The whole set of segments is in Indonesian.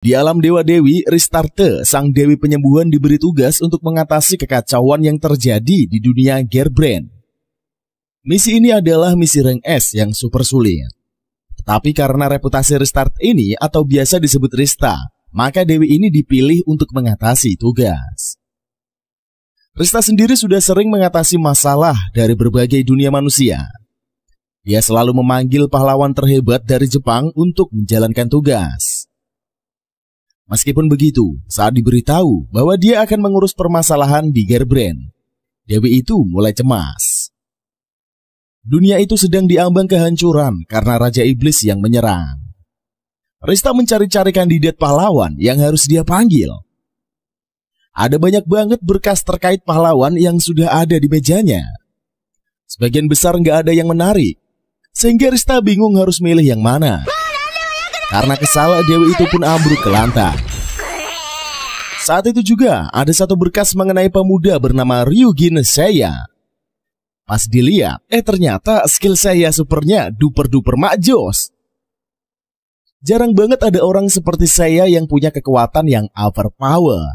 Di alam Dewa-Dewi, Ristarte, sang dewi penyembuhan, diberi tugas untuk mengatasi kekacauan yang terjadi di dunia Gerbrandt. Misi ini adalah misi rank S yang super sulit. Tetapi karena reputasi Ristarte ini atau biasa disebut Rista, maka dewi ini dipilih untuk mengatasi tugas. Rista sendiri sudah sering mengatasi masalah dari berbagai dunia manusia. Dia selalu memanggil pahlawan terhebat dari Jepang untuk menjalankan tugas. Meskipun begitu, saat diberitahu bahwa dia akan mengurus permasalahan di Gerbrandt, dewi itu mulai cemas. Dunia itu sedang diambang kehancuran karena Raja Iblis yang menyerang. Rista mencari-cari kandidat pahlawan yang harus dia panggil. Ada banyak banget berkas terkait pahlawan yang sudah ada di mejanya. Sebagian besar nggak ada yang menarik, sehingga Rista bingung harus milih yang mana. Karena kesal, dewi itu pun ambruk ke lantai. Saat itu juga ada satu berkas mengenai pemuda bernama Ryujin Seiya. Pas dilihat, ternyata skill Seiya supernya duper-duper makjos. Jarang banget ada orang seperti Seiya yang punya kekuatan yang overpower.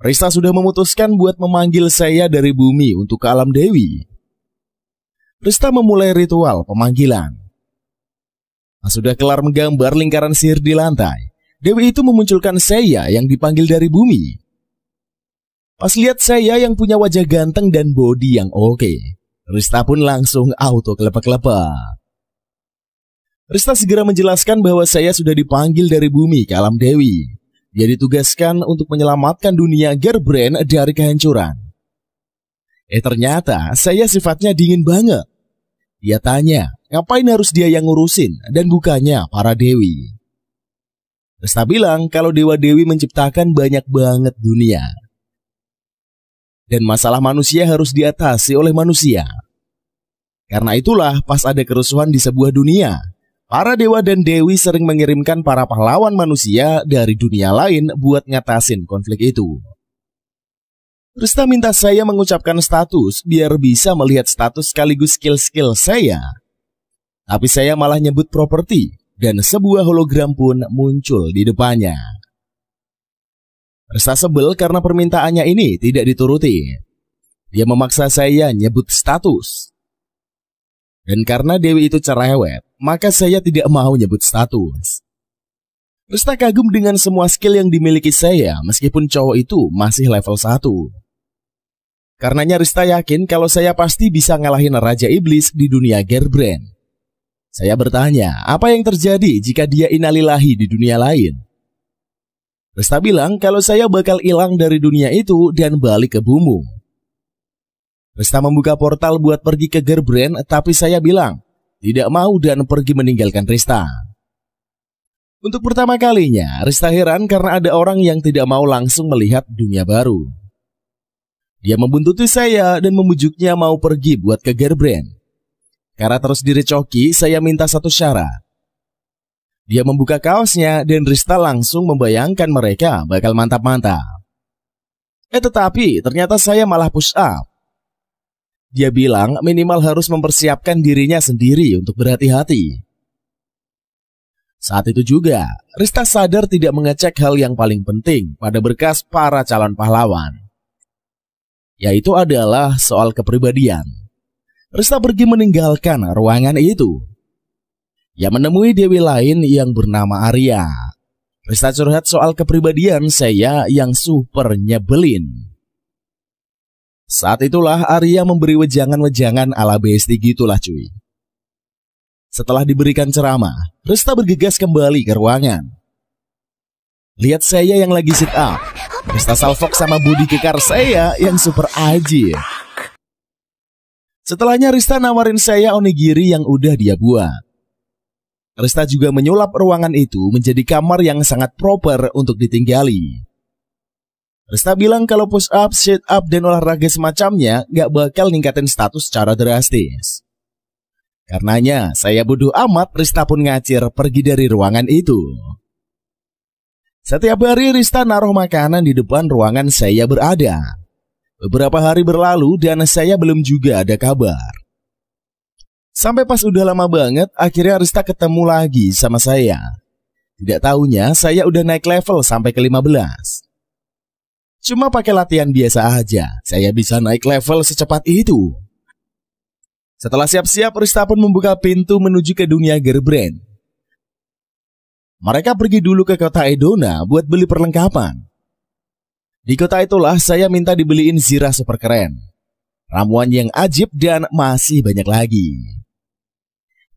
Rista sudah memutuskan buat memanggil Seiya dari bumi untuk ke alam dewi. Rista memulai ritual pemanggilan. Sudah kelar menggambar lingkaran sihir di lantai, dewi itu memunculkan Seiya yang dipanggil dari bumi. Pas lihat Seiya yang punya wajah ganteng dan body yang oke, Rista pun langsung auto kelepek-kelepek. Rista segera menjelaskan bahwa Seiya sudah dipanggil dari bumi ke alam dewi. Dia ditugaskan untuk menyelamatkan dunia Gerbrandt dari kehancuran. Ternyata Seiya sifatnya dingin banget. Dia tanya, ngapain harus dia yang ngurusin dan bukannya para dewi? Rista bilang kalau dewa-dewi menciptakan banyak banget dunia. Dan masalah manusia harus diatasi oleh manusia. Karena itulah pas ada kerusuhan di sebuah dunia, para dewa dan dewi sering mengirimkan para pahlawan manusia dari dunia lain buat ngatasin konflik itu. Rista minta saya mengucapkan status biar bisa melihat status sekaligus skill-skill saya. Tapi saya malah nyebut properti dan sebuah hologram pun muncul di depannya. Rista sebel karena permintaannya ini tidak dituruti. Dia memaksa saya nyebut status. Dan karena dewi itu cerewet, maka saya tidak mau nyebut status. Rista kagum dengan semua skill yang dimiliki saya meskipun cowok itu masih level 1. Karenanya Rista yakin kalau saya pasti bisa ngalahin Raja Iblis di dunia Gerbrandt. Saya bertanya, apa yang terjadi jika dia innalillahi di dunia lain? Rista bilang kalau saya bakal hilang dari dunia itu dan balik ke bumi. Rista membuka portal buat pergi ke Gerbrandt, tapi saya bilang tidak mau dan pergi meninggalkan Rista. Untuk pertama kalinya, Rista heran karena ada orang yang tidak mau langsung melihat dunia baru. Dia membuntuti saya dan membujuknya mau pergi buat ke Gerbrandt. Karena terus direcoki, saya minta satu syarat. Dia membuka kaosnya dan Rista langsung membayangkan mereka bakal mantap-mantap. Tetapi ternyata saya malah push up. Dia bilang minimal harus mempersiapkan dirinya sendiri untuk berhati-hati. Saat itu juga, Rista sadar tidak mengecek hal yang paling penting pada berkas para calon pahlawan. Yaitu adalah soal kepribadian. Rista pergi meninggalkan ruangan itu. Ia menemui dewi lain yang bernama Arya. Rista curhat soal kepribadian saya yang super nyebelin. Saat itulah Arya memberi wejangan-wejangan ala besti gitulah cuy. Setelah diberikan ceramah, Rista bergegas kembali ke ruangan. Lihat saya yang lagi sit up. Rista salfok sama body kekar saya yang super aji. Setelahnya Rista nawarin saya onigiri yang udah dia buat. Rista juga menyulap ruangan itu menjadi kamar yang sangat proper untuk ditinggali. Rista bilang kalau push up, sit up, dan olahraga semacamnya gak bakal ningkatin status secara drastis. Karenanya saya bodoh amat, Rista pun ngacir pergi dari ruangan itu. Setiap hari Rista naruh makanan di depan ruangan saya berada. Beberapa hari berlalu dan saya belum juga ada kabar. Sampai pas udah lama banget, akhirnya Rista ketemu lagi sama saya. Tidak taunya saya udah naik level sampai ke 15. Cuma pakai latihan biasa aja, saya bisa naik level secepat itu. Setelah siap-siap, Rista pun membuka pintu menuju ke dunia Gerbrandt. Mereka pergi dulu ke kota Edona buat beli perlengkapan. Di kota itulah saya minta dibeliin zirah super keren, ramuan yang ajib, dan masih banyak lagi.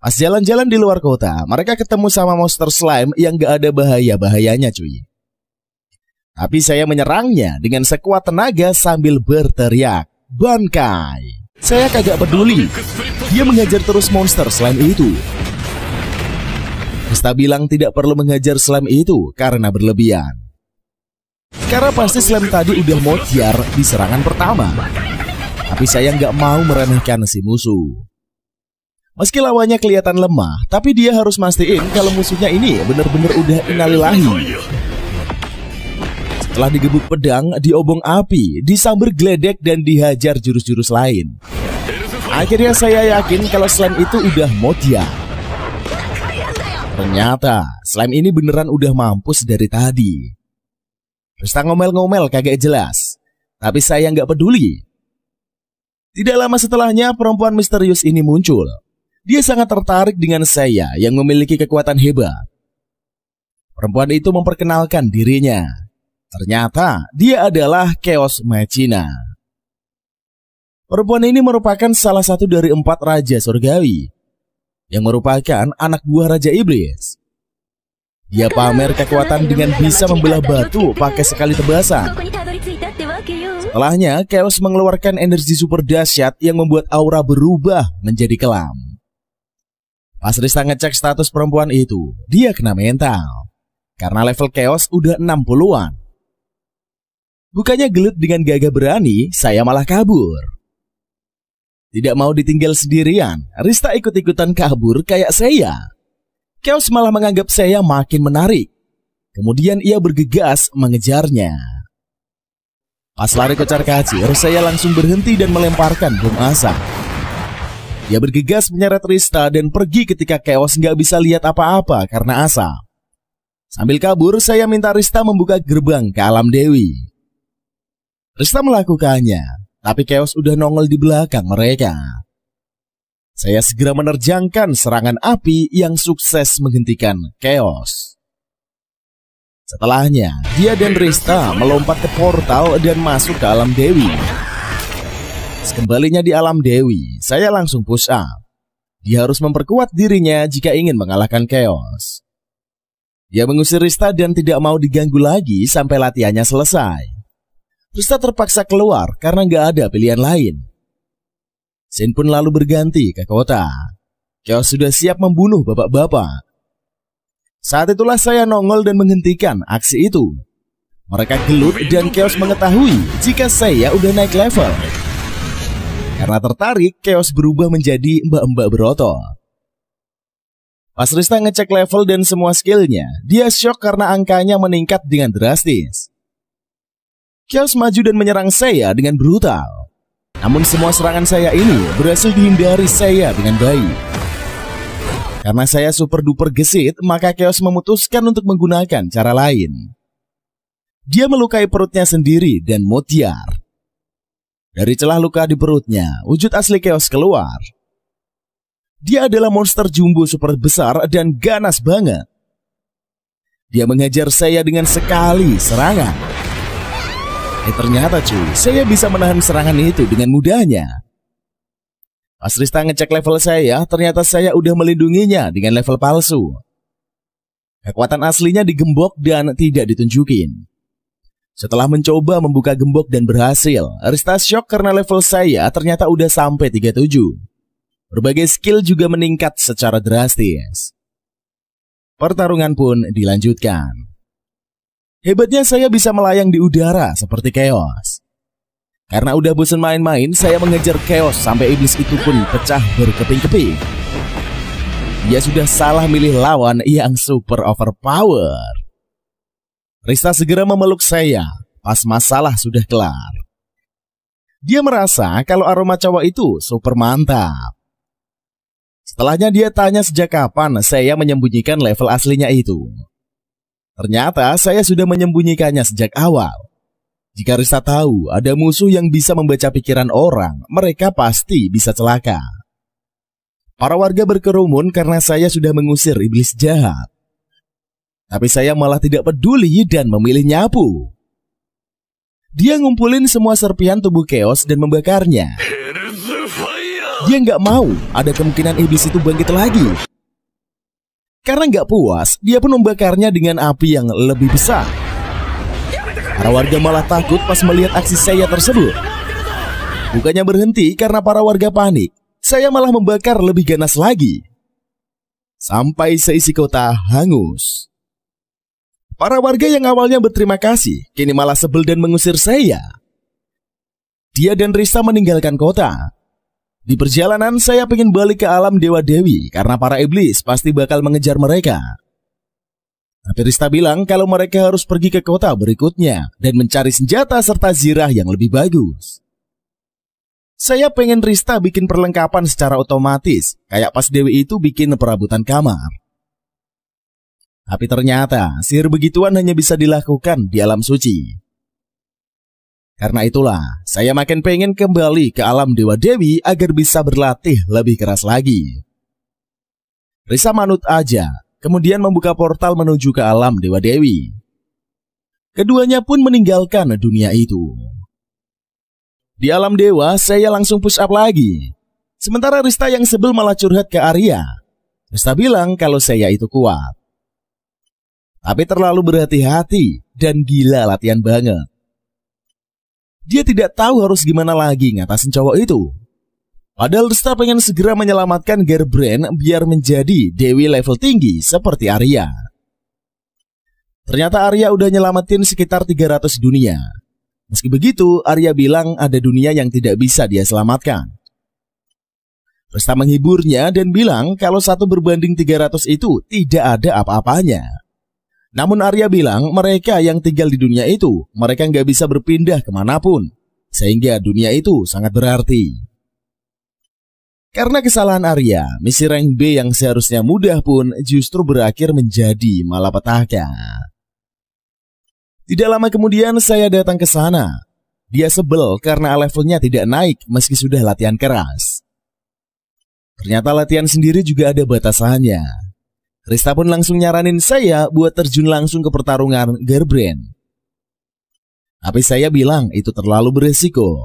Pas jalan-jalan di luar kota, mereka ketemu sama monster slime yang gak ada bahaya-bahayanya cuy. Tapi saya menyerangnya dengan sekuat tenaga sambil berteriak, "Bankai!" Saya kagak peduli. Dia menghajar terus monster slime itu. Rista bilang tidak perlu menghajar slime itu karena berlebihan. Karena pasti slime tadi udah modiar di serangan pertama. Tapi saya nggak mau meremehkan si musuh. Meski lawannya kelihatan lemah, tapi dia harus mastiin kalau musuhnya ini benar-benar udah innalillahi. Setelah digebuk pedang, diobong api, disambar geledek, dan dihajar jurus-jurus lain, akhirnya saya yakin kalau slime itu udah modiar. Ternyata slime ini beneran udah mampus dari tadi. Rista ngomel-ngomel kagak jelas, tapi saya nggak peduli. Tidak lama setelahnya perempuan misterius ini muncul. Dia sangat tertarik dengan saya yang memiliki kekuatan hebat. Perempuan itu memperkenalkan dirinya. Ternyata dia adalah Chaos Machina. Perempuan ini merupakan salah satu dari 4 raja surgawi, yang merupakan anak buah Raja Iblis. Dia pamer kekuatan dengan bisa membelah batu pakai sekali tebasan. Setelahnya, Chaos mengeluarkan energi super dahsyat yang membuat aura berubah menjadi kelam. Pas Rista ngecek status perempuan itu, dia kena mental. Karena level Chaos udah 60-an. Bukannya gelut dengan gagah berani, saya malah kabur. Tidak mau ditinggal sendirian, Rista ikut-ikutan kabur kayak saya. Chaos malah menganggap saya makin menarik. Kemudian ia bergegas mengejarnya. Pas lari kocar kacir, saya langsung berhenti dan melemparkan bom asap. Dia bergegas menyeret Rista dan pergi ketika Chaos nggak bisa lihat apa-apa karena asap. Sambil kabur, saya minta Rista membuka gerbang ke alam dewi. Rista melakukannya, tapi Chaos udah nongol di belakang mereka. Saya segera menerjangkan serangan api yang sukses menghentikan Chaos. Setelahnya, dia dan Rista melompat ke portal dan masuk ke alam dewi. Sekembalinya di alam dewi, saya langsung push up. Dia harus memperkuat dirinya jika ingin mengalahkan Chaos. Dia mengusir Rista dan tidak mau diganggu lagi sampai latihannya selesai. Rista terpaksa keluar karena nggak ada pilihan lain. Scene pun lalu berganti ke kota. Chaos sudah siap membunuh bapak-bapak. Saat itulah saya nongol dan menghentikan aksi itu. Mereka gelut dan Chaos mengetahui jika saya udah naik level. Karena tertarik, Chaos berubah menjadi mbak-mbak berotot. Pas Rista ngecek level dan semua skillnya, dia shock karena angkanya meningkat dengan drastis. Chaos maju dan menyerang saya dengan brutal. Namun semua serangan saya ini berhasil dihindari saya dengan baik. Karena saya super duper gesit, maka Chaos memutuskan untuk menggunakan cara lain. Dia melukai perutnya sendiri dan modiar. Dari celah luka di perutnya, wujud asli Chaos keluar. Dia adalah monster jumbo super besar dan ganas banget. Dia mengejar saya dengan sekali serangan. Ternyata cuy, saya bisa menahan serangan itu dengan mudahnya. Pas Rista ngecek level saya, ternyata saya udah melindunginya dengan level palsu. Kekuatan aslinya digembok dan tidak ditunjukin. Setelah mencoba membuka gembok dan berhasil, Rista shock karena level saya ternyata udah sampai 37. Berbagai skill juga meningkat secara drastis. Pertarungan pun dilanjutkan. Hebatnya saya bisa melayang di udara seperti Chaos. Karena udah bosan main-main, saya mengejar Chaos sampai iblis itu pun pecah berkeping-keping. Dia sudah salah milih lawan yang super overpower. Rista segera memeluk saya pas masalah sudah kelar. Dia merasa kalau aroma cowok itu super mantap. Setelahnya dia tanya sejak kapan saya menyembunyikan level aslinya itu. Ternyata saya sudah menyembunyikannya sejak awal. Jika Rista tahu ada musuh yang bisa membaca pikiran orang, mereka pasti bisa celaka. Para warga berkerumun karena saya sudah mengusir iblis jahat. Tapi saya malah tidak peduli dan memilih nyapu. Dia ngumpulin semua serpihan tubuh Chaos dan membakarnya. Dia nggak mau ada kemungkinan iblis itu bangkit lagi. Karena nggak puas, dia pun membakarnya dengan api yang lebih besar. Para warga malah takut pas melihat aksi saya tersebut. Bukannya berhenti karena para warga panik, saya malah membakar lebih ganas lagi. Sampai seisi kota hangus. Para warga yang awalnya berterima kasih, kini malah sebel dan mengusir saya. Dia dan Rista meninggalkan kota. Di perjalanan saya pengen balik ke alam Dewa Dewi karena para iblis pasti bakal mengejar mereka. Tapi Rista bilang kalau mereka harus pergi ke kota berikutnya dan mencari senjata serta zirah yang lebih bagus. Saya pengen Rista bikin perlengkapan secara otomatis, kayak pas Dewi itu bikin perabotan kamar. Tapi ternyata sihir begituan hanya bisa dilakukan di alam suci. Karena itulah, saya makin pengen kembali ke alam Dewa Dewi agar bisa berlatih lebih keras lagi. Rista manut aja, kemudian membuka portal menuju ke alam Dewa Dewi. Keduanya pun meninggalkan dunia itu. Di alam dewa, saya langsung push up lagi. Sementara Rista yang sebel malah curhat ke Arya. Rista bilang kalau saya itu kuat. Tapi terlalu berhati-hati dan gila latihan banget. Dia tidak tahu harus gimana lagi ngatasin cowok itu. Padahal Rista pengen segera menyelamatkan Gerbrand biar menjadi dewi level tinggi seperti Arya. Ternyata Arya udah nyelamatin sekitar 300 dunia. Meski begitu, Arya bilang ada dunia yang tidak bisa dia selamatkan. Rista menghiburnya dan bilang kalau 1 berbanding 300 itu tidak ada apa-apanya. Namun Arya bilang mereka yang tinggal di dunia itu, mereka nggak bisa berpindah kemanapun, sehingga dunia itu sangat berarti. Karena kesalahan Arya, misi rank B yang seharusnya mudah pun justru berakhir menjadi malapetaka. Tidak lama kemudian saya datang ke sana. Dia sebel karena levelnya tidak naik meski sudah latihan keras. Ternyata latihan sendiri juga ada batasannya. Rista pun langsung nyaranin saya buat terjun langsung ke pertarungan Gerbrand. Tapi saya bilang itu terlalu beresiko.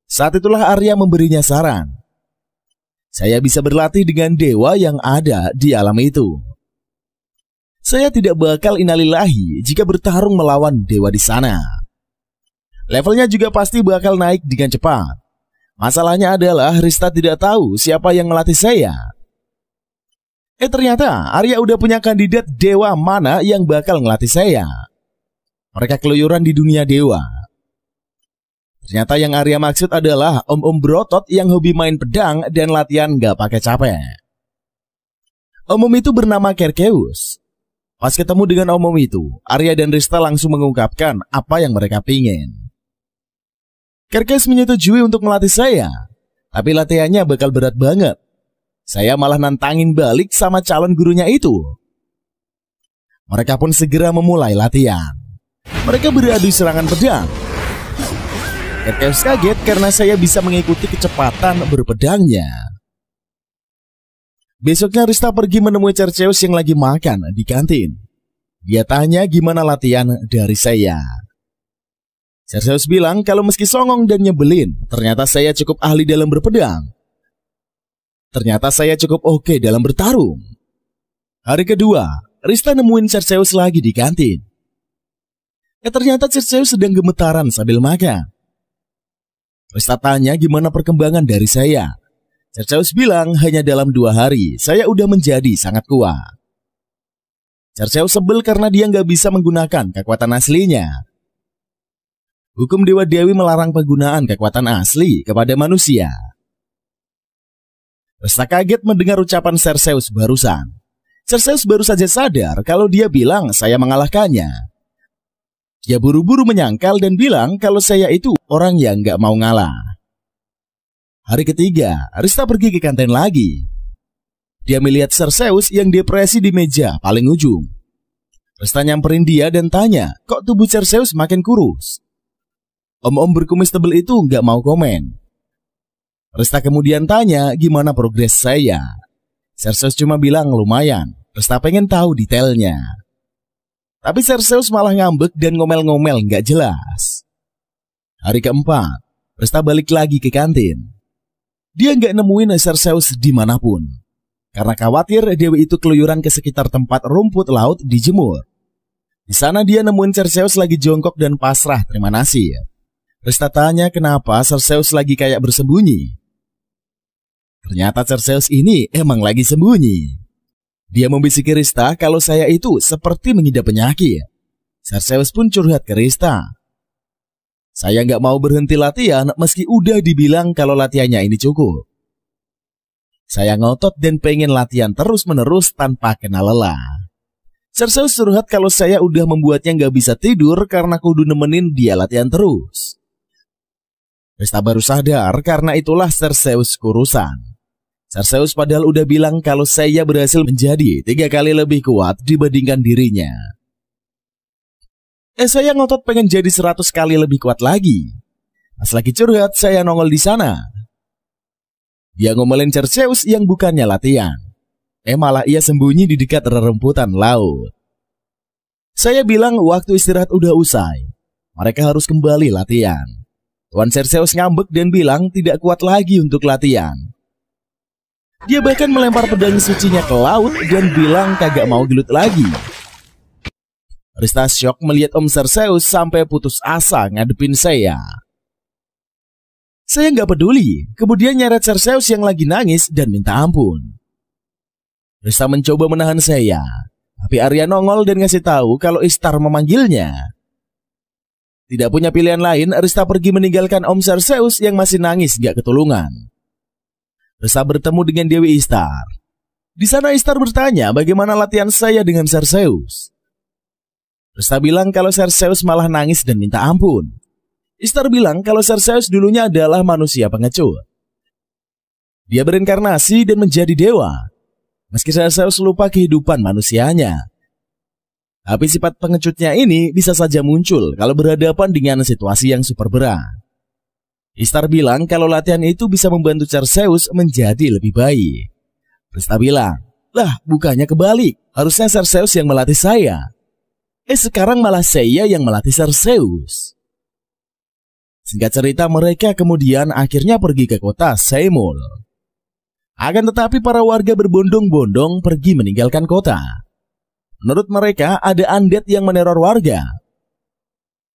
Saat itulah Arya memberinya saran. Saya bisa berlatih dengan dewa yang ada di alam itu. Saya tidak bakal innalillahi jika bertarung melawan dewa di sana. Levelnya juga pasti bakal naik dengan cepat. Masalahnya adalah Rista tidak tahu siapa yang melatih saya. Ternyata Arya udah punya kandidat dewa mana yang bakal ngelatih saya. Mereka keluyuran di dunia dewa. Ternyata yang Arya maksud adalah om-om berotot yang hobi main pedang dan latihan gak pakai capek. Om-om itu bernama Kerkeus. Pas ketemu dengan om-om itu, Arya dan Rista langsung mengungkapkan apa yang mereka pingin. Kerkeus menyetujui untuk melatih saya, tapi latihannya bakal berat banget. Saya malah nantangin balik sama calon gurunya itu. Mereka pun segera memulai latihan. Mereka beradu serangan pedang. Kerkeus kaget karena saya bisa mengikuti kecepatan berpedangnya. Besoknya Rista pergi menemui Cerceus yang lagi makan di kantin. Dia tanya gimana latihan dari saya. Cerceus bilang kalau meski songong dan nyebelin, ternyata saya cukup ahli dalam berpedang. Ternyata saya cukup oke dalam bertarung. Hari kedua, Rista nemuin Cerceus lagi di kantin. Ternyata Cerceus sedang gemetaran sambil makan. Rista tanya gimana perkembangan dari saya. Cerceus bilang hanya dalam 2 hari saya udah menjadi sangat kuat. Cerceus sebel karena dia nggak bisa menggunakan kekuatan aslinya. Hukum Dewa Dewi melarang penggunaan kekuatan asli kepada manusia. Rista kaget mendengar ucapan Cerceus barusan. Cerceus baru saja sadar kalau dia bilang saya mengalahkannya. Dia buru-buru menyangkal dan bilang kalau saya itu orang yang gak mau ngalah. Hari ketiga, Rista pergi ke kantin lagi. Dia melihat Cerceus yang depresi di meja paling ujung. Rista nyamperin dia dan tanya, kok tubuh Cerseus makin kurus? Om-om berkumis tebel itu nggak mau komen. Rista kemudian tanya gimana progres saya. Cerseus cuma bilang lumayan. Rista pengen tahu detailnya. Tapi Cerseus malah ngambek dan ngomel-ngomel nggak jelas. Hari keempat, Rista balik lagi ke kantin. Dia nggak nemuin Cerseus dimanapun. Karena khawatir Dewi itu keluyuran ke sekitar tempat rumput laut dijemur. Di sana dia nemuin Cerseus lagi jongkok dan pasrah terima nasib. Rista tanya kenapa Cerseus lagi kayak bersembunyi. Ternyata Cerseus ini emang lagi sembunyi. Dia membisiki Rista kalau saya itu seperti mengidap penyakit. Cerseus pun curhat ke Rista. Saya nggak mau berhenti latihan meski udah dibilang kalau latihannya ini cukup. Saya ngotot dan pengen latihan terus-menerus tanpa kena lelah. Cerseus curhat kalau saya udah membuatnya nggak bisa tidur karena kudu nemenin dia latihan terus. Rista baru sadar karena itulah Cerseus kurusan. Cerseus padahal udah bilang kalau saya berhasil menjadi 3 kali lebih kuat dibandingkan dirinya. Saya ngotot pengen jadi 100 kali lebih kuat lagi. Pas lagi curhat saya nongol di sana. Dia ngomelin Cerseus yang bukannya latihan. Malah ia sembunyi di dekat rerumputan laut. Saya bilang waktu istirahat udah usai. Mereka harus kembali latihan. Tuan Cerseus ngambek dan bilang tidak kuat lagi untuk latihan. Dia bahkan melempar pedang sucinya ke laut dan bilang kagak mau gelut lagi. Rista syok melihat Om Cerseus sampai putus asa ngadepin saya. Saya nggak peduli, kemudian nyeret Cerseus yang lagi nangis dan minta ampun. Rista mencoba menahan saya, tapi Arya nongol dan ngasih tahu kalau Ishtar memanggilnya. Tidak punya pilihan lain, Rista pergi meninggalkan Om Cerseus yang masih nangis gak ketulungan. Rista bertemu dengan Dewi Ishtar. Di sana Ishtar bertanya bagaimana latihan saya dengan Cerseus. Rista bilang kalau Cerseus malah nangis dan minta ampun. Ishtar bilang kalau Cerseus dulunya adalah manusia pengecut. Dia berinkarnasi dan menjadi dewa. Meski Cerseus lupa kehidupan manusianya. Tapi sifat pengecutnya ini bisa saja muncul kalau berhadapan dengan situasi yang super berat. Ishtar bilang kalau latihan itu bisa membantu Cerseus menjadi lebih baik. Rista bilang, lah bukannya kebalik, harusnya Cerseus yang melatih saya. Sekarang malah saya yang melatih Cerseus. Singkat cerita mereka kemudian akhirnya pergi ke kota Seimul. Akan tetapi para warga berbondong-bondong pergi meninggalkan kota. Menurut mereka ada undead yang meneror warga.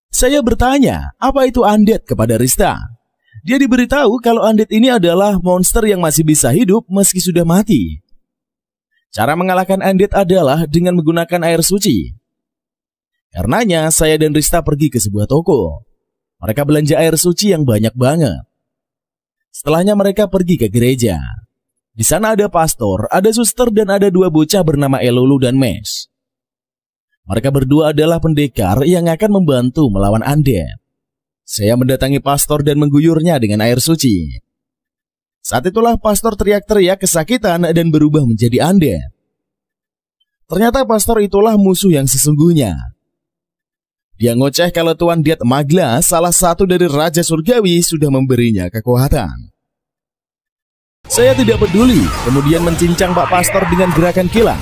Saya bertanya, apa itu undead kepada Rista? Dia diberitahu kalau undead ini adalah monster yang masih bisa hidup meski sudah mati. Cara mengalahkan undead adalah dengan menggunakan air suci. Karenanya saya dan Rista pergi ke sebuah toko. Mereka belanja air suci yang banyak banget. Setelahnya mereka pergi ke gereja. Di sana ada pastor, ada suster, dan ada 2 bocah bernama Elulu dan Mesh. Mereka berdua adalah pendekar yang akan membantu melawan undead. Saya mendatangi pastor dan mengguyurnya dengan air suci. Saat itulah pastor teriak-teriak kesakitan dan berubah menjadi undead. Ternyata pastor itulah musuh yang sesungguhnya. Dia ngoceh kalau Tuan Diet Magla, salah satu dari Raja Surgawi, sudah memberinya kekuatan. Saya tidak peduli, kemudian mencincang Pak Pastor dengan gerakan kilat.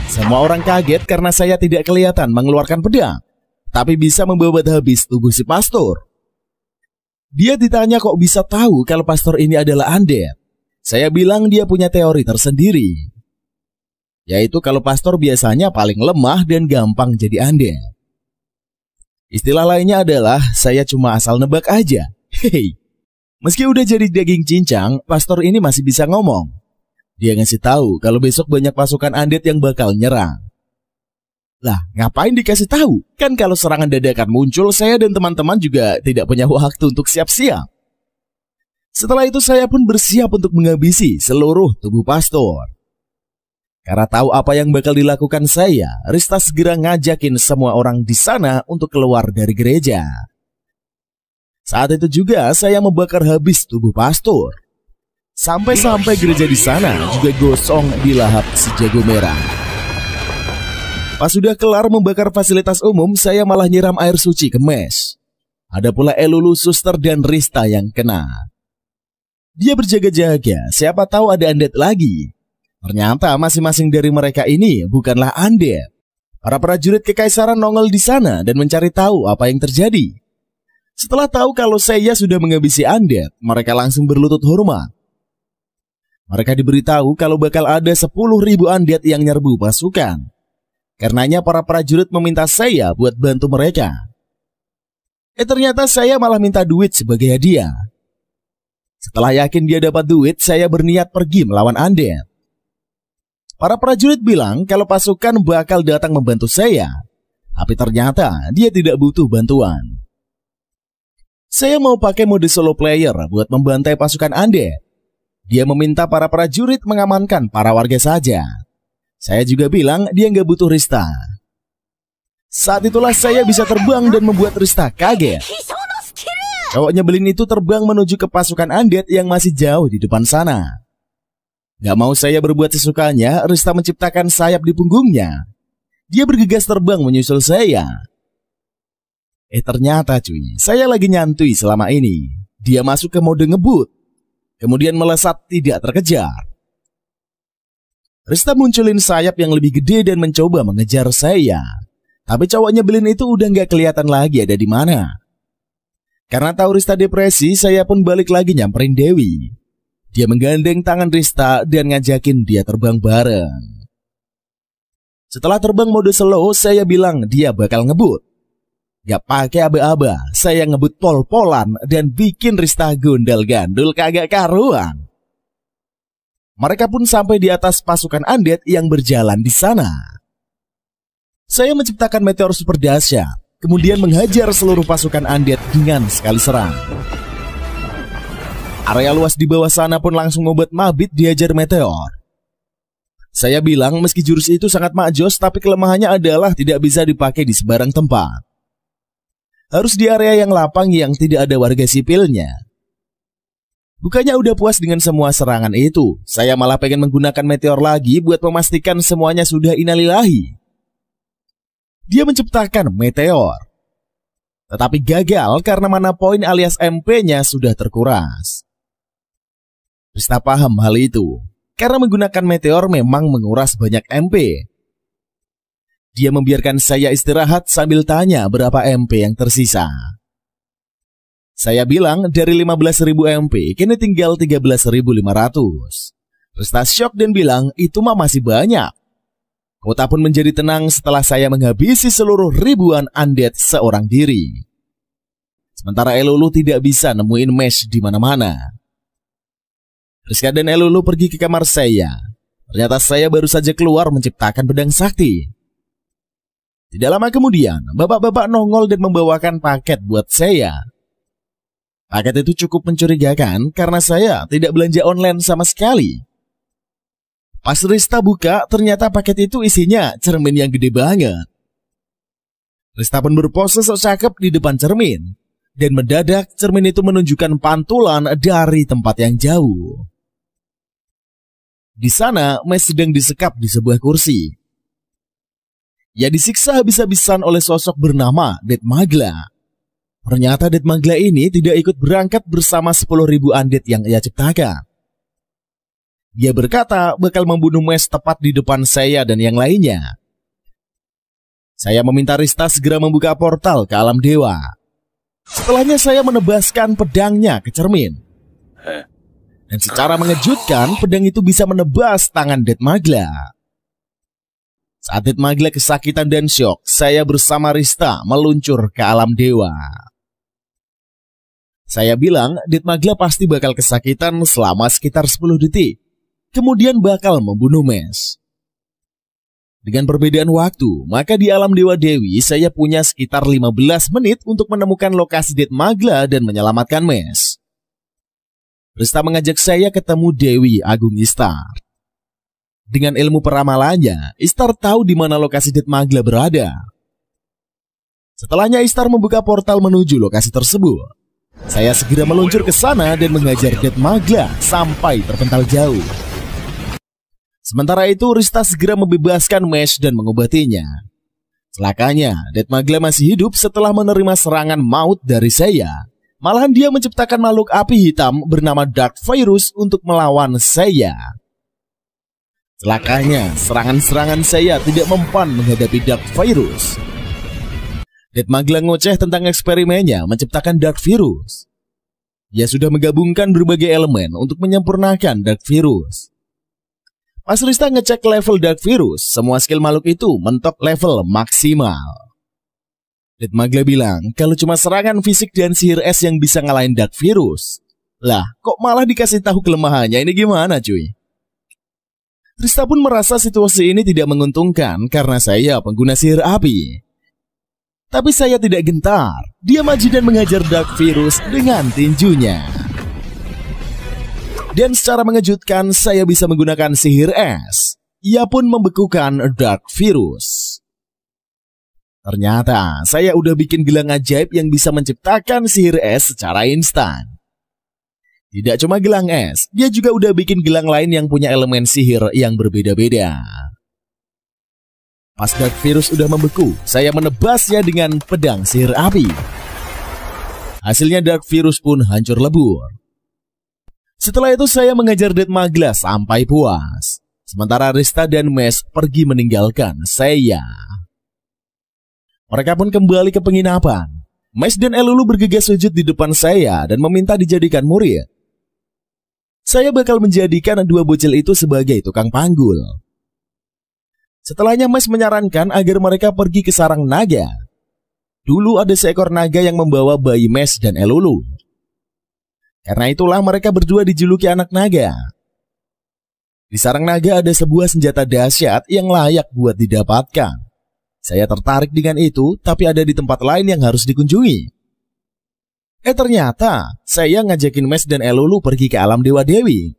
Semua orang kaget karena saya tidak kelihatan mengeluarkan pedang, tapi bisa membabat habis tubuh si pastor. Dia ditanya kok bisa tahu kalau pastor ini adalah undead. Saya bilang dia punya teori tersendiri, yaitu kalau pastor biasanya paling lemah dan gampang jadi undead. Istilah lainnya adalah saya cuma asal nebak aja. Hehe. Meski udah jadi daging cincang, pastor ini masih bisa ngomong. Dia ngasih tahu kalau besok banyak pasukan undead yang bakal nyerang. Lah, ngapain dikasih tahu? Kan kalau serangan dadakan muncul, saya dan teman-teman juga tidak punya waktu untuk siap-siap. Setelah itu saya pun bersiap untuk menghabisi seluruh tubuh pastor. Karena tahu apa yang bakal dilakukan saya, Rista segera ngajakin semua orang di sana untuk keluar dari gereja. Saat itu juga saya membakar habis tubuh pastor. Sampai-sampai gereja di sana juga gosong dilahap si jago merah. Pas sudah kelar membakar fasilitas umum, saya malah nyiram air suci ke Mesh. Ada pula Elulu, Suster, dan Rista yang kena. Dia berjaga-jaga, siapa tahu ada undead lagi. Ternyata masing-masing dari mereka ini bukanlah undead. Para prajurit kekaisaran nongol di sana dan mencari tahu apa yang terjadi. Setelah tahu kalau saya sudah menghabisi undead, mereka langsung berlutut hormat. Mereka diberitahu kalau bakal ada 10.000 undead yang nyerbu pasukan. Karenanya para prajurit meminta saya buat bantu mereka. Ternyata saya malah minta duit sebagai hadiah. Setelah yakin dia dapat duit, saya berniat pergi melawan undead. Para prajurit bilang kalau pasukan bakal datang membantu saya. Tapi ternyata dia tidak butuh bantuan. Saya mau pakai mode solo player buat membantai pasukan undead. Dia meminta para prajurit mengamankan para warga saja. Saya juga bilang dia nggak butuh Rista. Saat itulah saya bisa terbang dan membuat Rista kaget. Cowok nyebelin itu terbang menuju ke pasukan undead yang masih jauh di depan sana. Gak mau saya berbuat sesukanya, Rista menciptakan sayap di punggungnya. Dia bergegas terbang menyusul saya. Ternyata cuy, saya lagi nyantui selama ini. Dia masuk ke mode ngebut, kemudian melesat tidak terkejar. Rista munculin sayap yang lebih gede dan mencoba mengejar saya. Tapi cowok nyebelin itu udah gak kelihatan lagi ada di mana. Karena tahu Rista depresi, saya pun balik lagi nyamperin Dewi. Dia menggandeng tangan Rista dan ngajakin dia terbang bareng. Setelah terbang mode slow, saya bilang dia bakal ngebut. Gak pakai aba-aba, saya ngebut pol-polan dan bikin Rista gondal-gandul kagak karuan. Mereka pun sampai di atas pasukan undead yang berjalan di sana. Saya menciptakan meteor super dahsyat, kemudian menghajar seluruh pasukan undead dengan sekali serang. Area luas di bawah sana pun langsung ngobat mabit dihajar meteor. Saya bilang meski jurus itu sangat makjos, tapi kelemahannya adalah tidak bisa dipakai di sembarang tempat. Harus di area yang lapang yang tidak ada warga sipilnya. Bukannya udah puas dengan semua serangan itu, saya malah pengen menggunakan meteor lagi buat memastikan semuanya sudah innalillahi. Dia menciptakan meteor, tetapi gagal karena mana poin alias MP-nya sudah terkuras. Rista paham hal itu, karena menggunakan meteor memang menguras banyak MP. Dia membiarkan saya istirahat sambil tanya berapa MP yang tersisa. Saya bilang dari 15.000 MP kini tinggal 13.500. Rista shock dan bilang itu mah masih banyak. Kota pun menjadi tenang setelah saya menghabisi seluruh ribuan undead seorang diri. Sementara Elulu tidak bisa nemuin Mesh di mana-mana. Rizka dan Elulu pergi ke kamar saya. Ternyata saya baru saja keluar menciptakan pedang sakti. Tidak lama kemudian, bapak-bapak nongol dan membawakan paket buat saya. Paket itu cukup mencurigakan karena saya tidak belanja online sama sekali. Pas Rista buka, ternyata paket itu isinya cermin yang gede banget. Rista pun berpose sok cakep di depan cermin. Dan mendadak cermin itu menunjukkan pantulan dari tempat yang jauh. Di sana, Mesh sedang disekap di sebuah kursi. Ia disiksa habis-habisan oleh sosok bernama Det Magla. Ternyata Det Magla ini tidak ikut berangkat bersama 10.000 undead yang ia ciptakan. Dia berkata bakal membunuh Mesh tepat di depan saya dan yang lainnya. Saya meminta Rista segera membuka portal ke alam dewa. Setelahnya saya menebaskan pedangnya ke cermin. Dan secara mengejutkan, pedang itu bisa menebas tangan Det Magla. Saat Det Magla kesakitan dan syok, saya bersama Rista meluncur ke alam dewa. Saya bilang Det Magla pasti bakal kesakitan selama sekitar 10 detik. Kemudian bakal membunuh Mesh. Dengan perbedaan waktu, maka di alam Dewa Dewi saya punya sekitar 15 menit untuk menemukan lokasi Det Magla dan menyelamatkan Mesh. Rista mengajak saya ketemu Dewi Agung Istar. Dengan ilmu peramalannya, Istar tahu di mana lokasi Det Magla berada. Setelahnya Istar membuka portal menuju lokasi tersebut. Saya segera meluncur ke sana dan menghajar Det Magla sampai terpental jauh. Sementara itu Rista segera membebaskan Mesh dan mengobatinya. Celakanya, Detmagla masih hidup setelah menerima serangan maut dari saya. Malahan dia menciptakan makhluk api hitam bernama Dark Virus untuk melawan saya. Celakanya, serangan-serangan saya tidak mempan menghadapi Dark Virus. Detmagla ngoceh tentang eksperimennya menciptakan Dark Virus. Dia sudah menggabungkan berbagai elemen untuk menyempurnakan Dark Virus. Pas Rista ngecek level Dark Virus, semua skill makhluk itu mentok level maksimal. Detmagla bilang kalau cuma serangan fisik dan sihir es yang bisa ngalahin Dark Virus. Lah, kok malah dikasih tahu kelemahannya, ini gimana cuy? Rista pun merasa situasi ini tidak menguntungkan karena saya pengguna sihir api. Tapi saya tidak gentar, dia maju dan mengajar Dark Virus dengan tinjunya. Dan secara mengejutkan saya bisa menggunakan sihir es. Ia pun membekukan Dark Virus. Ternyata saya udah bikin gelang ajaib yang bisa menciptakan sihir es secara instan. Tidak cuma gelang es, dia juga udah bikin gelang lain yang punya elemen sihir yang berbeda-beda. Pas Dark Virus udah membeku, saya menebasnya dengan pedang sihir api. Hasilnya Dark Virus pun hancur lebur. Setelah itu saya mengejar Detmagla sampai puas. Sementara Rista dan Mes pergi meninggalkan saya. Mereka pun kembali ke penginapan. Mes dan Elulu bergegas sujud di depan saya dan meminta dijadikan murid. Saya bakal menjadikan dua bocil itu sebagai tukang panggul. Setelahnya Mes menyarankan agar mereka pergi ke sarang naga. Dulu ada seekor naga yang membawa bayi Mes dan Elulu. Karena itulah mereka berdua dijuluki anak naga. Di sarang naga ada sebuah senjata dahsyat yang layak buat didapatkan. Saya tertarik dengan itu, tapi ada di tempat lain yang harus dikunjungi. Ternyata saya ngajakin Mes dan Elulu pergi ke alam Dewa Dewi.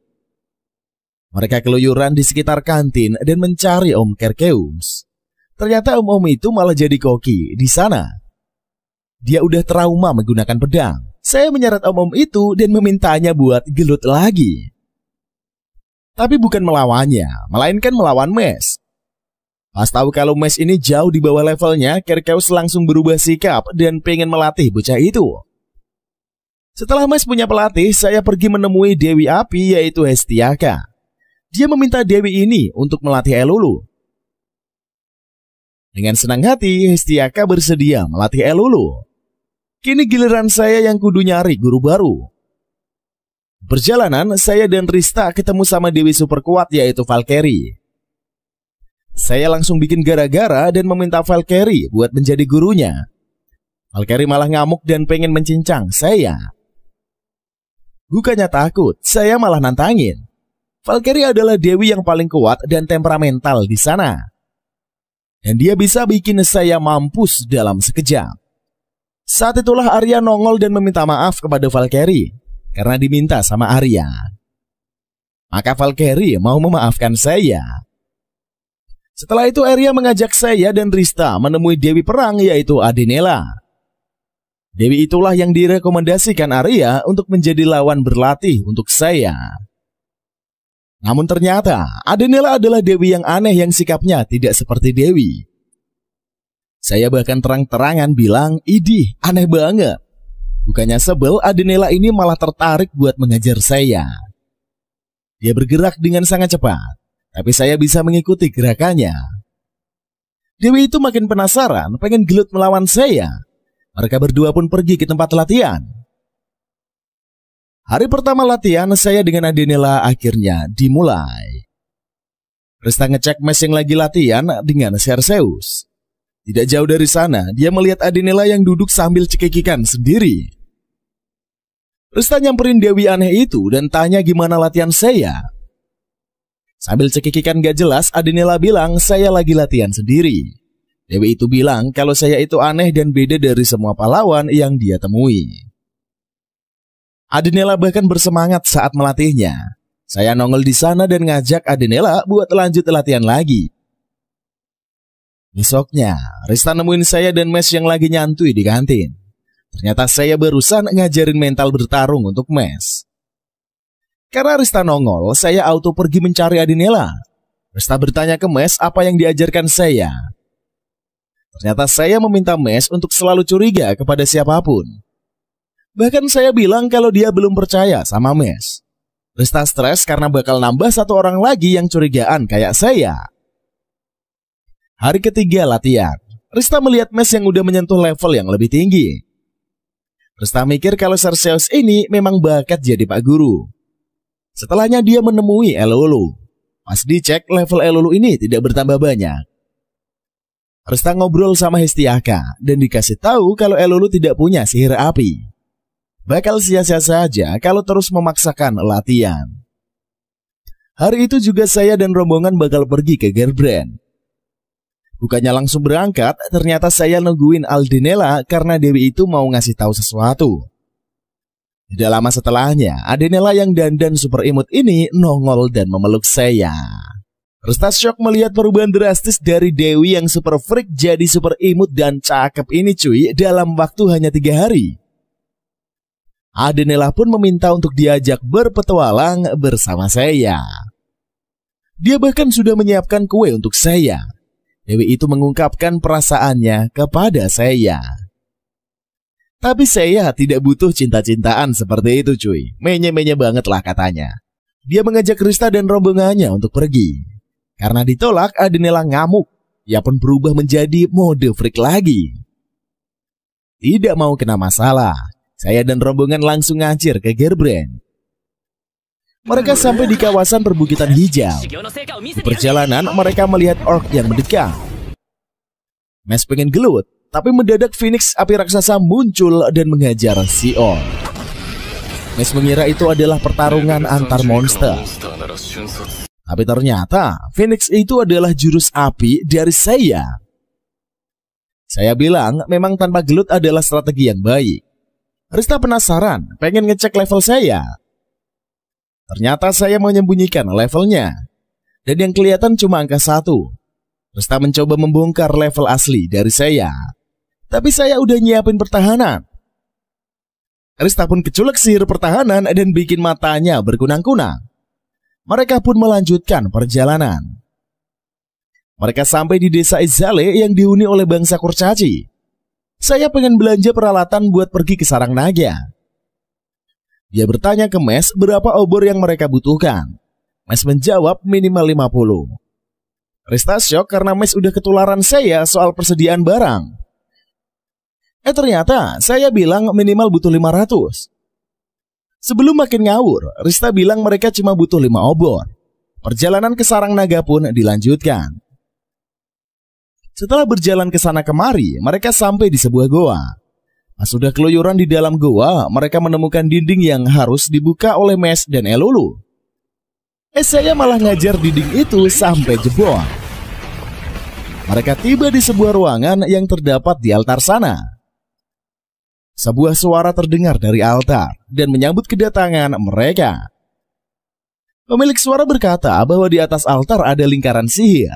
Mereka keluyuran di sekitar kantin dan mencari Om Kerkeus. Ternyata om-om itu malah jadi koki di sana. Dia udah trauma menggunakan pedang. Saya menyeret om-om itu dan memintanya buat gelut lagi. Tapi bukan melawannya, melainkan melawan Mes. Pas tahu kalau Mes ini jauh di bawah levelnya, Kerkeus langsung berubah sikap dan pengen melatih bocah itu. Setelah Mes punya pelatih, saya pergi menemui Dewi Api yaitu Hestiaka. Dia meminta Dewi ini untuk melatih Elulu. Dengan senang hati, Hestiaka bersedia melatih Elulu. Kini giliran saya yang kudu nyari guru baru. Perjalanan, saya dan Rista ketemu sama Dewi super kuat yaitu Valkyrie. Saya langsung bikin gara-gara dan meminta Valkyrie buat menjadi gurunya. Valkyrie malah ngamuk dan pengen mencincang saya. Bukannya takut, saya malah nantangin. Valkyrie adalah dewi yang paling kuat dan temperamental di sana. Dan dia bisa bikin saya mampus dalam sekejap. Saat itulah Arya nongol dan meminta maaf kepada Valkyrie karena diminta sama Arya. Maka Valkyrie mau memaafkan saya. Setelah itu Arya mengajak saya dan Rista menemui Dewi Perang yaitu Adenela. Dewi itulah yang direkomendasikan Arya untuk menjadi lawan berlatih untuk saya. Namun ternyata Adenela adalah dewi yang aneh yang sikapnya tidak seperti Dewi. Saya bahkan terang-terangan bilang, idih, aneh banget. Bukannya sebel, Adenela ini malah tertarik buat mengajar saya. Dia bergerak dengan sangat cepat, tapi saya bisa mengikuti gerakannya. Dewi itu makin penasaran, pengen gelut melawan saya. Mereka berdua pun pergi ke tempat latihan. Hari pertama latihan, saya dengan Adenela akhirnya dimulai. Rista ngecek Mes yang lagi latihan dengan Cerseus. Tidak jauh dari sana, dia melihat Adenela yang duduk sambil cekikikan sendiri. Rista nyamperin Dewi aneh itu dan tanya gimana latihan saya. Sambil cekikikan gak jelas, Adenela bilang saya lagi latihan sendiri. Dewi itu bilang kalau saya itu aneh dan beda dari semua pahlawan yang dia temui. Adenela bahkan bersemangat saat melatihnya. Saya nongol di sana dan ngajak Adenela buat lanjut latihan lagi. Besoknya, Rista nemuin saya dan Mes yang lagi nyantui di kantin. Ternyata saya barusan ngajarin mental bertarung untuk Mes. Karena Rista nongol, saya auto pergi mencari Adenela. Rista bertanya ke Mes apa yang diajarkan saya. Ternyata saya meminta Mes untuk selalu curiga kepada siapapun. Bahkan saya bilang kalau dia belum percaya sama Mes. Rista stres karena bakal nambah satu orang lagi yang curigaan kayak saya. Hari ketiga latihan, Rista melihat Mes yang udah menyentuh level yang lebih tinggi. Rista mikir kalau Cerseus ini memang bakat jadi pak guru. Setelahnya dia menemui Elulu. Pas dicek, level Elulu ini tidak bertambah banyak. Rista ngobrol sama Hestiaka dan dikasih tahu kalau Elulu tidak punya sihir api. Bakal sia-sia saja kalau terus memaksakan latihan. Hari itu juga saya dan rombongan bakal pergi ke Gerbrand. Bukannya langsung berangkat, ternyata saya nungguin Aldenela karena Dewi itu mau ngasih tahu sesuatu. Tidak lama setelahnya, Aldenela yang dandan super imut ini nongol dan memeluk saya. Rista shock melihat perubahan drastis dari Dewi yang super freak jadi super imut dan cakep ini cuy dalam waktu hanya 3 hari. Aldenela pun meminta untuk diajak berpetualang bersama saya. Dia bahkan sudah menyiapkan kue untuk saya. Dewi itu mengungkapkan perasaannya kepada saya. Tapi saya tidak butuh cinta-cintaan seperti itu cuy. Menye-menye banget lah katanya. Dia mengajak Rista dan rombongannya untuk pergi. Karena ditolak, Aldenela ngamuk. Ia pun berubah menjadi mode freak lagi. Tidak mau kena masalah, saya dan rombongan langsung ngacir ke Gerbrand. Mereka sampai di kawasan perbukitan hijau. Di perjalanan mereka melihat orc yang mendekat. Mes pengen gelut, tapi mendadak Phoenix api raksasa muncul dan menghajar si orc. Mes mengira itu adalah pertarungan antar monster. Tapi ternyata Phoenix itu adalah jurus api dari saya. Saya bilang memang tanpa gelut adalah strategi yang baik. Rista penasaran, pengen ngecek level saya. Ternyata saya menyembunyikan levelnya. Dan yang kelihatan cuma angka 1. Rista mencoba membongkar level asli dari saya. Tapi saya udah nyiapin pertahanan. Rista pun keculek sihir pertahanan dan bikin matanya berkunang-kunang. Mereka pun melanjutkan perjalanan. Mereka sampai di desa Izale yang dihuni oleh bangsa kurcaci. Saya pengen belanja peralatan buat pergi ke sarang naga. Dia bertanya ke Mes berapa obor yang mereka butuhkan. Mes menjawab minimal 50. Rista shock karena Mes udah ketularan saya soal persediaan barang. Ternyata saya bilang minimal butuh 500. Sebelum makin ngawur, Rista bilang mereka cuma butuh 5 obor. Perjalanan ke sarang naga pun dilanjutkan. Setelah berjalan ke sana kemari, mereka sampai di sebuah goa. Pas sudah keluyuran di dalam goa, mereka menemukan dinding yang harus dibuka oleh Mes dan Elulu. Saya malah ngajar dinding itu sampai jebol. Mereka tiba di sebuah ruangan yang terdapat di altar sana. Sebuah suara terdengar dari altar dan menyambut kedatangan mereka. Pemilik suara berkata bahwa di atas altar ada lingkaran sihir.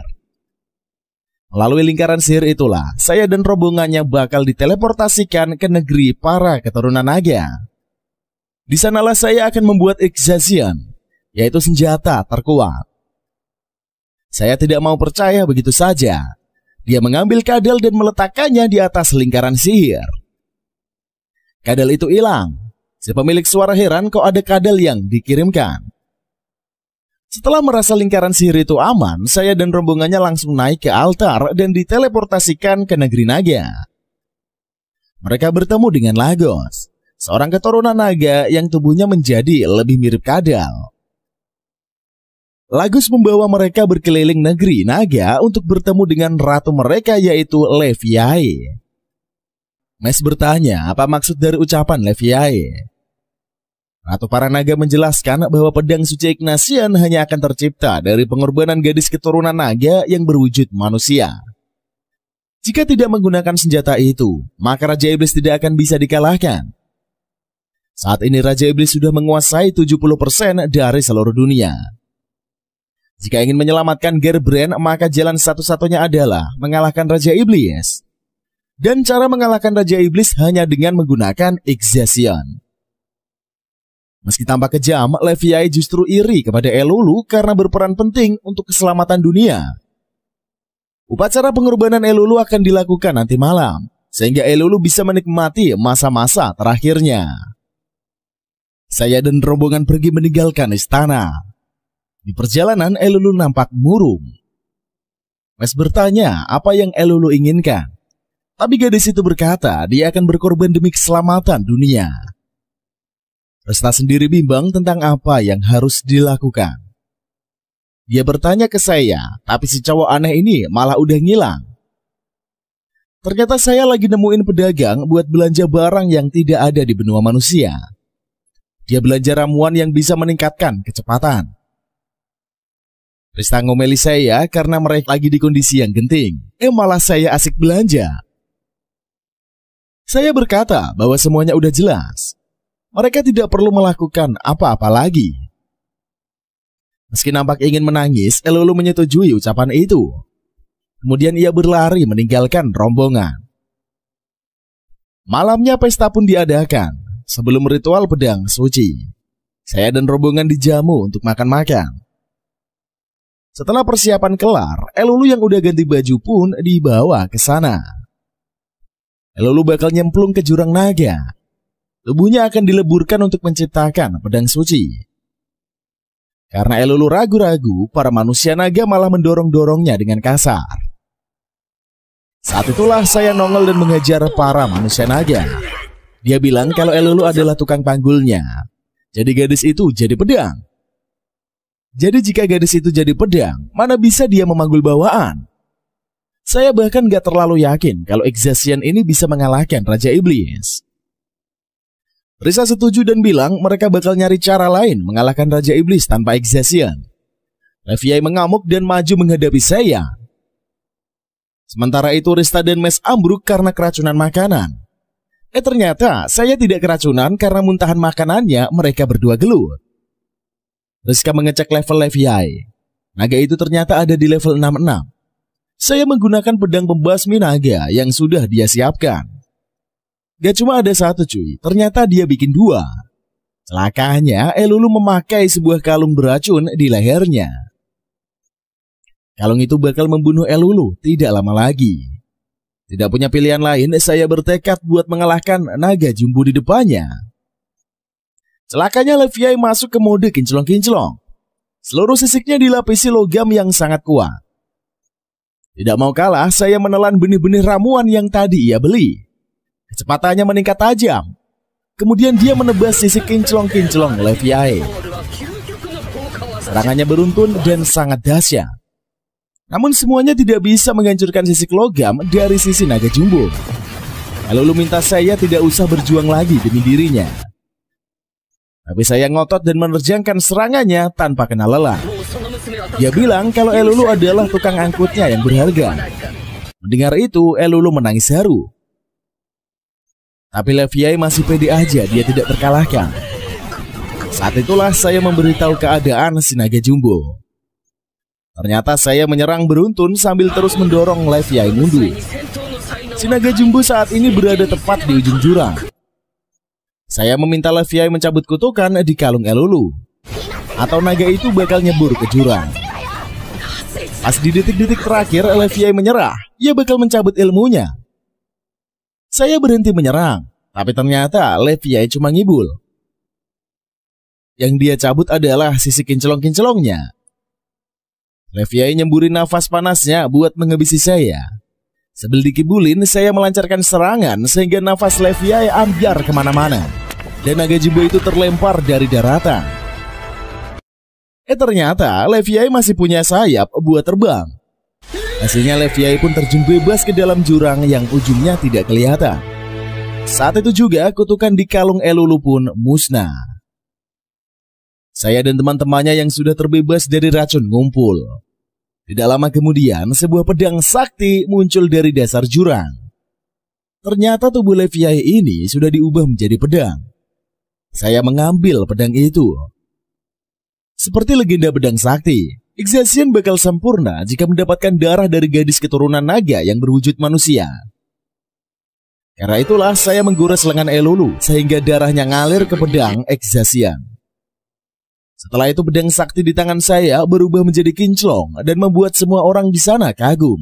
Melalui lingkaran sihir itulah, saya dan rombongannya bakal diteleportasikan ke negeri para keturunan naga. Di sanalah saya akan membuat Exhasion, yaitu senjata terkuat. Saya tidak mau percaya begitu saja. Dia mengambil kadal dan meletakkannya di atas lingkaran sihir. Kadal itu hilang. Si pemilik suara heran kok ada kadal yang dikirimkan. Setelah merasa lingkaran sihir itu aman, saya dan rombongannya langsung naik ke altar dan diteleportasikan ke negeri naga. Mereka bertemu dengan Lagos, seorang keturunan naga yang tubuhnya menjadi lebih mirip kadal. Lagos membawa mereka berkeliling negeri naga untuk bertemu dengan ratu mereka yaitu Leviae. Mes bertanya apa maksud dari ucapan Leviae. Ratu para naga menjelaskan bahwa pedang suci Ignatian hanya akan tercipta dari pengorbanan gadis keturunan naga yang berwujud manusia. Jika tidak menggunakan senjata itu, maka Raja Iblis tidak akan bisa dikalahkan. Saat ini Raja Iblis sudah menguasai 70% dari seluruh dunia. Jika ingin menyelamatkan Gerbrand, maka jalan satu-satunya adalah mengalahkan Raja Iblis. Dan cara mengalahkan Raja Iblis hanya dengan menggunakan Exhasion. Meski tampak kejam, Leviae justru iri kepada Elulu karena berperan penting untuk keselamatan dunia. Upacara pengorbanan Elulu akan dilakukan nanti malam, sehingga Elulu bisa menikmati masa-masa terakhirnya. Saya dan rombongan pergi meninggalkan istana. Di perjalanan Elulu nampak murung. Mes bertanya apa yang Elulu inginkan. Tapi gadis itu berkata dia akan berkorban demi keselamatan dunia. Resta sendiri bimbang tentang apa yang harus dilakukan. Dia bertanya ke saya, tapi si cowok aneh ini malah udah ngilang. Ternyata saya lagi nemuin pedagang buat belanja barang yang tidak ada di benua manusia. Dia belanja ramuan yang bisa meningkatkan kecepatan. Rista ngomeli saya karena mereka lagi di kondisi yang genting. Malah saya asik belanja. Saya berkata bahwa semuanya udah jelas. Mereka tidak perlu melakukan apa-apa lagi. Meski nampak ingin menangis, Elulu menyetujui ucapan itu. Kemudian ia berlari meninggalkan rombongan. Malamnya pesta pun diadakan. Sebelum ritual pedang suci, saya dan rombongan dijamu untuk makan-makan. Setelah persiapan kelar, Elulu yang udah ganti baju pun dibawa ke sana. Elulu bakal nyemplung ke jurang naga. Tubuhnya akan dileburkan untuk menciptakan pedang suci. Karena Elulu ragu-ragu, para manusia naga malah mendorong-dorongnya dengan kasar. Saat itulah saya nongol dan mengejar para manusia naga. Dia bilang kalau Elulu adalah tukang panggulnya. Jadi gadis itu jadi pedang. Jadi jika gadis itu jadi pedang, mana bisa dia memanggul bawaan? Saya bahkan gak terlalu yakin kalau Exhaustion ini bisa mengalahkan Raja Iblis. Risa setuju dan bilang mereka bakal nyari cara lain mengalahkan Raja Iblis tanpa Exhaustion. Leviai mengamuk dan maju menghadapi saya. Sementara itu Rista dan Mes ambruk karena keracunan makanan. Ternyata saya tidak keracunan karena muntahan makanannya mereka berdua gelut. Rizka mengecek level Leviai. Naga itu ternyata ada di level 66. Saya menggunakan pedang pembasmi naga yang sudah dia siapkan. Gak cuma ada satu cuy, ternyata dia bikin dua. Celakanya Elulu memakai sebuah kalung beracun di lehernya. Kalung itu bakal membunuh Elulu tidak lama lagi. Tidak punya pilihan lain, saya bertekad buat mengalahkan naga jumbo di depannya. Celakanya Leviai masuk ke mode kinclong-kinclong. Seluruh sisiknya dilapisi logam yang sangat kuat. Tidak mau kalah, saya menelan benih-benih ramuan yang tadi ia beli. Kecepatannya meningkat tajam. Kemudian dia menebas sisik kinclong-kinclong Leviai. Serangannya beruntun dan sangat dahsyat. Namun semuanya tidak bisa menghancurkan sisik logam dari sisi naga jumbo. Lalu minta saya tidak usah berjuang lagi demi dirinya. Tapi saya ngotot dan menerjangkan serangannya tanpa kena lelah. Dia bilang kalau Elulu adalah tukang angkutnya yang berharga. Mendengar itu, Elulu menangis haru. Tapi Leviai masih pede aja dia tidak terkalahkan. Saat itulah saya memberitahu keadaan si naga jumbo. Ternyata saya menyerang beruntun sambil terus mendorong Leviai mundur. Si naga jumbo saat ini berada tepat di ujung jurang. Saya meminta Leviai mencabut kutukan di kalung Elulu, atau naga itu bakal nyebur ke jurang. Pas di detik-detik terakhir Leviai menyerah, ia bakal mencabut ilmunya. Saya berhenti menyerang, tapi ternyata Leviai cuma ngibul. Yang dia cabut adalah sisi kinclong-kinclongnya. Leviai nyemburin nafas panasnya buat menghabisi saya. Sambil dikibulin, saya melancarkan serangan sehingga nafas Leviai ambyar kemana-mana. Dan naga jumbo itu terlempar dari daratan. Ternyata Leviai masih punya sayap buat terbang. Hasilnya Leviai pun terjun bebas ke dalam jurang yang ujungnya tidak kelihatan. Saat itu juga kutukan di kalung Elulu pun musnah. Saya dan teman-temannya yang sudah terbebas dari racun ngumpul. Tidak lama kemudian sebuah pedang sakti muncul dari dasar jurang. Ternyata tubuh Leviai ini sudah diubah menjadi pedang. Saya mengambil pedang itu. Seperti legenda pedang sakti, Exhaustion bakal sempurna jika mendapatkan darah dari gadis keturunan naga yang berwujud manusia. Karena itulah saya menggores lengan Elulu sehingga darahnya ngalir ke pedang Exhaustion. Setelah itu pedang sakti di tangan saya berubah menjadi kinclong dan membuat semua orang di sana kagum.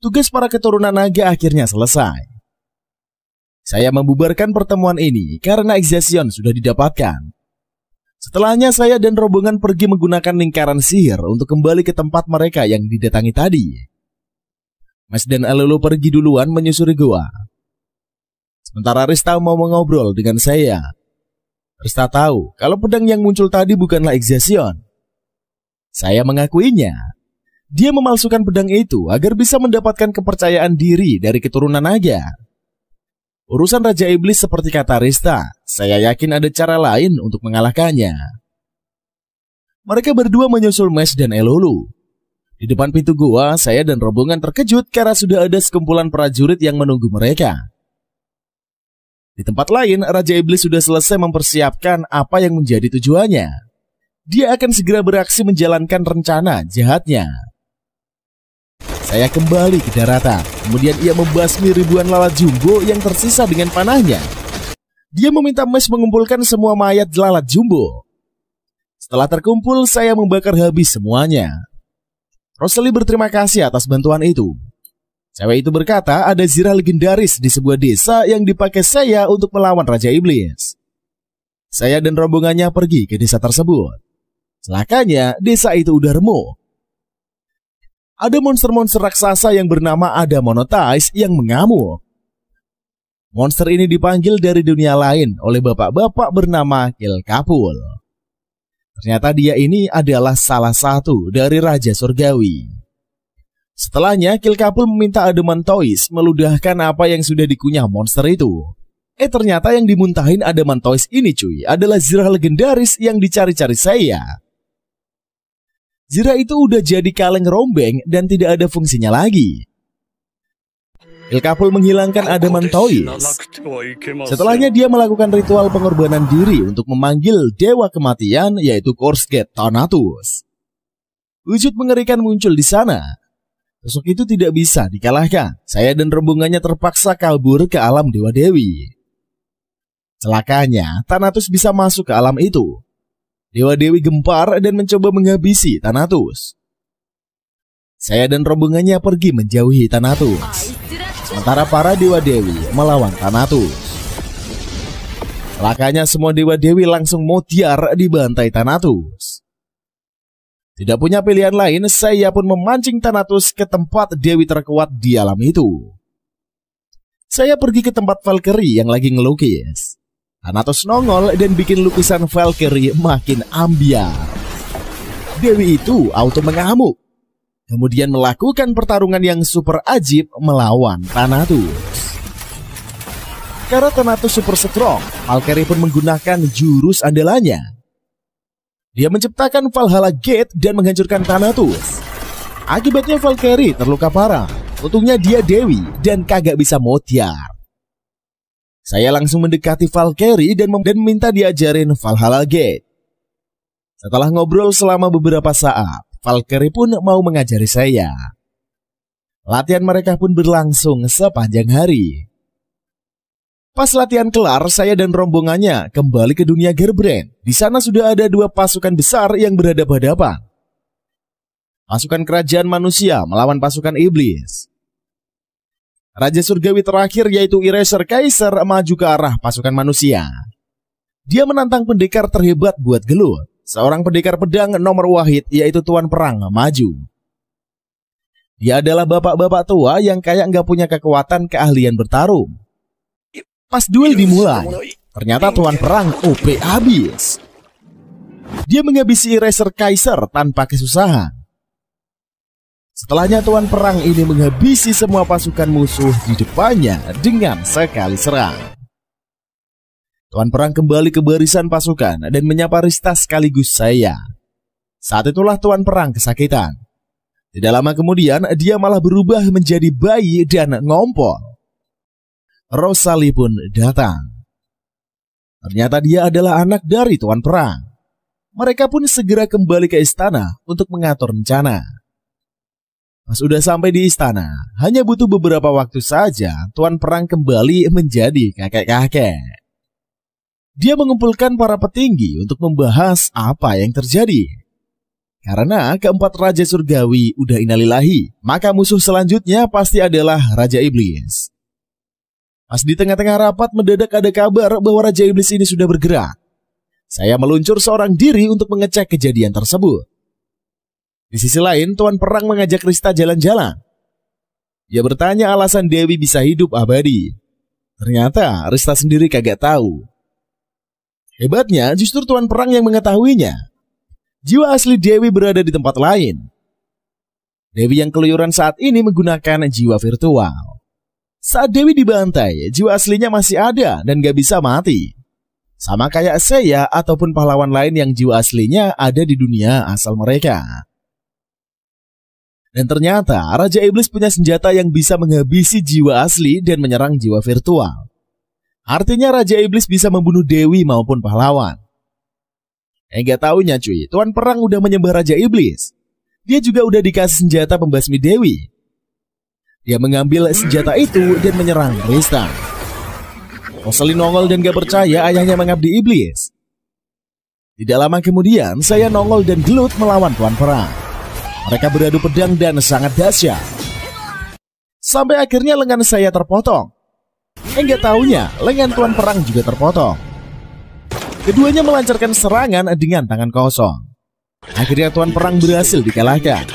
tugas para keturunan naga akhirnya selesai. Saya membubarkan pertemuan ini karena Exhaustion sudah didapatkan. Setelahnya saya dan rombongan pergi menggunakan lingkaran sihir untuk kembali ke tempat mereka yang didatangi tadi. Mas dan Elolo pergi duluan menyusuri goa. Sementara Rista mau mengobrol dengan saya. Rista tahu kalau pedang yang muncul tadi bukanlah Exhaustion. Saya mengakuinya. Dia memalsukan pedang itu agar bisa mendapatkan kepercayaan diri dari keturunan naga. Urusan Raja Iblis seperti kata Rista, saya yakin ada cara lain untuk mengalahkannya. Mereka berdua menyusul Mes dan Elolo. Di depan pintu gua, saya dan rombongan terkejut karena sudah ada sekumpulan prajurit yang menunggu mereka. Di tempat lain, Raja Iblis sudah selesai mempersiapkan apa yang menjadi tujuannya. Dia akan segera beraksi menjalankan rencana jahatnya. Saya kembali ke daratan, kemudian ia membasmi ribuan lalat jumbo yang tersisa dengan panahnya. Dia meminta Mes mengumpulkan semua mayat lalat jumbo. Setelah terkumpul, saya membakar habis semuanya. Rosalie berterima kasih atas bantuan itu. Cewek itu berkata ada zirah legendaris di sebuah desa yang dipakai saya untuk melawan Raja Iblis. Saya dan rombongannya pergi ke desa tersebut. Celakanya, desa itu udah remuk. Ada monster-monster raksasa yang bernama Adamonotais yang mengamuk. Monster ini dipanggil dari dunia lain oleh bapak-bapak bernama Kilkapul. Ternyata dia ini adalah salah satu dari Raja Surgawi. Setelahnya, Kilkapul meminta Adamantois meludahkan apa yang sudah dikunyah monster itu. Ternyata yang dimuntahin Adamantois ini cuy adalah zirah legendaris yang dicari-cari saya. Zirah itu udah jadi kaleng rombeng dan tidak ada fungsinya lagi. Kilkapul menghilangkan Adamantois. Setelahnya dia melakukan ritual pengorbanan diri untuk memanggil dewa kematian yaitu Korsget Thanatos. Wujud mengerikan muncul di sana. Sosok itu tidak bisa dikalahkan. Saya dan rombongannya terpaksa kabur ke alam dewa dewi. Celakanya, Thanatos bisa masuk ke alam itu. Dewa-dewi gempar dan mencoba menghabisi Thanatos. Saya dan rombongannya pergi menjauhi Thanatos. Sementara para dewa-dewi melawan Thanatos. Celakanya semua dewa-dewi langsung mutiar dibantai Thanatos. Tidak punya pilihan lain, saya pun memancing Thanatos ke tempat dewi terkuat di alam itu. Saya pergi ke tempat Valkyrie yang lagi ngelukis. Thanatos nongol dan bikin lukisan Valkyrie makin ambiar. Dewi itu auto mengamuk, kemudian melakukan pertarungan yang super ajib melawan Thanatos. Karena Thanatos super strong, Valkyrie pun menggunakan jurus andalannya. Dia menciptakan Valhalla Gate dan menghancurkan Thanatos. Akibatnya Valkyrie terluka parah. Untungnya dia dewi dan kagak bisa mutiar. Saya langsung mendekati Valkyrie dan minta diajarin Valhalla Gate. Setelah ngobrol selama beberapa saat, Valkyrie pun mau mengajari saya. Latihan mereka pun berlangsung sepanjang hari. Pas latihan kelar, saya dan rombongannya kembali ke dunia Gerbrand. Di sana sudah ada dua pasukan besar yang berhadapan-hadapan. Pasukan kerajaan manusia melawan pasukan iblis. Raja Surgawi terakhir yaitu Eraser Kaiser maju ke arah pasukan manusia. Dia menantang pendekar terhebat buat gelut. Seorang pendekar pedang nomor wahid yaitu Tuan Perang maju. Dia adalah bapak-bapak tua yang kayak nggak punya kekuatan keahlian bertarung. Pas duel dimulai, ternyata Tuan Perang OP abis. Dia menghabisi Eraser Kaiser tanpa kesusahan. Setelahnya Tuan Perang ini menghabisi semua pasukan musuh di depannya dengan sekali serang. Tuan Perang kembali ke barisan pasukan dan menyapa Rista sekaligus saya. Saat itulah Tuan Perang kesakitan. Tidak lama kemudian dia malah berubah menjadi bayi dan ngompol. Rosalie pun datang. Ternyata dia adalah anak dari Tuan Perang. Mereka pun segera kembali ke istana untuk mengatur rencana. Pas udah sampai di istana, hanya butuh beberapa waktu saja Tuan Perang kembali menjadi kakek-kakek. Dia mengumpulkan para petinggi untuk membahas apa yang terjadi. Karena keempat raja surgawi udah innalillahi, maka musuh selanjutnya pasti adalah Raja Iblis. Pas di tengah-tengah rapat mendadak ada kabar bahwa Raja Iblis ini sudah bergerak. Saya meluncur seorang diri untuk mengecek kejadian tersebut. Di sisi lain, Tuan Perang mengajak Rista jalan-jalan. Dia bertanya alasan Dewi bisa hidup abadi. Ternyata Rista sendiri kagak tahu. Hebatnya justru Tuan Perang yang mengetahuinya. Jiwa asli Dewi berada di tempat lain. Dewi yang keluyuran saat ini menggunakan jiwa virtual. Saat Dewi dibantai, jiwa aslinya masih ada dan gak bisa mati. Sama kayak saya ataupun pahlawan lain yang jiwa aslinya ada di dunia asal mereka. Dan ternyata Raja Iblis punya senjata yang bisa menghabisi jiwa asli dan menyerang jiwa virtual. Artinya Raja Iblis bisa membunuh Dewi maupun pahlawan. Gak taunya cuy, Tuan Perang udah menyembah Raja Iblis. Dia juga udah dikasih senjata pembasmi Dewi. Dia mengambil senjata itu dan menyerang Rista. Rosalie nongol dan gak percaya ayahnya mengabdi iblis. Tidak lama kemudian saya nongol dan gelut melawan Tuan Perang. Mereka beradu pedang dan sangat dahsyat. Sampai akhirnya lengan saya terpotong. Gak taunya lengan Tuan Perang juga terpotong. Keduanya melancarkan serangan dengan tangan kosong. Akhirnya Tuan Perang berhasil dikalahkan.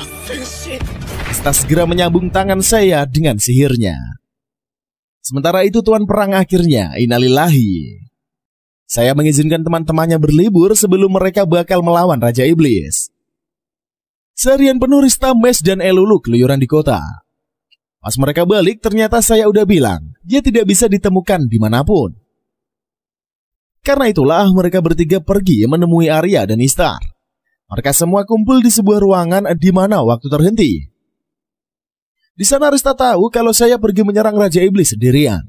Rista segera menyambung tangan saya dengan sihirnya. Sementara itu Tuan Perang akhirnya innalillahi. Saya mengizinkan teman-temannya berlibur sebelum mereka bakal melawan Raja Iblis. Seharian penuh Rista, Mes, dan Elulu keluyuran di kota. Pas mereka balik ternyata saya udah bilang dia tidak bisa ditemukan dimanapun. Karena itulah mereka bertiga pergi menemui Arya dan Istar. Mereka semua kumpul di sebuah ruangan di mana waktu terhenti. Di sana Rista tahu kalau saya pergi menyerang Raja Iblis sendirian.